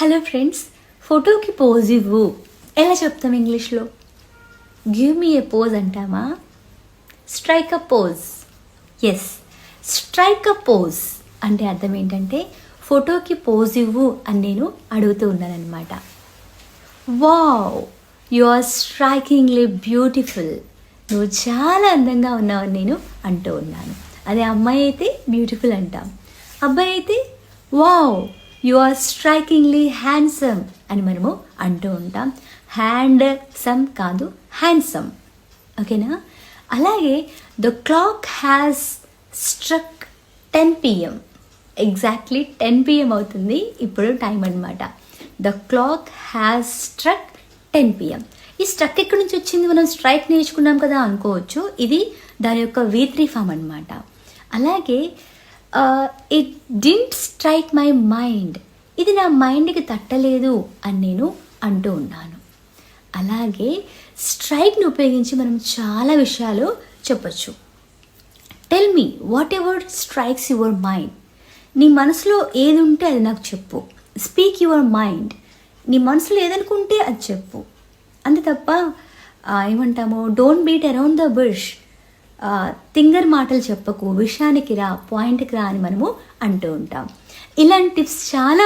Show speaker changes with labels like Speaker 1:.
Speaker 1: Hello friends, ఫోటోకి pose ఇవ్వు ఎలా చెప్తాం ఇంగ్లీష్లో? గివ్ మీ ఏ పోజ్ అంటామా? Strike a pose. Yes, strike a pose అంటే అర్థం ఏంటంటే ఫోటోకి పోజ్ ఇవ్వు అని నేను అడుగుతూ ఉన్నానమాట. Wow, you are strikingly beautiful. నువ్వు చాలా అందంగా ఉన్నావని నేను అంటూ ఉన్నాను. అదే అమ్మాయి అయితే బ్యూటిఫుల్ అంటాం, అబ్బాయి అయితే wow you are strikingly handsome అని మనము అంటూ ఉంటాం. హ్యాండ్సమ్ కాదు, హ్యాండ్సమ్. ఓకేనా? అలాగే the clock has struck 10 PM. Exactly 10 PM అవుతుంది ఇప్పుడు టైం అనమాట. The clock has struck 10 PM. ఈ స్ట్రక్ ఎక్కడి నుంచి వచ్చింది? మనం స్ట్రైక్ నేర్చుకున్నాం కదా అనుకోవచ్చు. ఇది దాని యొక్క V3 ఫామ్ అనమాట. అలాగే it didn't strike my mind. ఇది నా మైండ్కి తట్టలేదు అని నేను అంటూ ఉన్నాను. అలాగే స్ట్రైక్ని ఉపయోగించి మనం చాలా విషయాలు చెప్పచ్చు. Tell me whatever strikes your mind. నీ మనసులో ఏది ఉంటే అది నాకు చెప్పు. Speak your mind. నీ మనసులో ఏదనుకుంటే అది చెప్పు. అంతే తప్ప ఏమంటాము, don't beat around the bush. తింగర్ మాటలు చెప్పకు, విషయానికి రా, పాయింట్కి రా అని మనము అంటూ ఉంటాం. ఇలాంటి టిప్స్ చాలా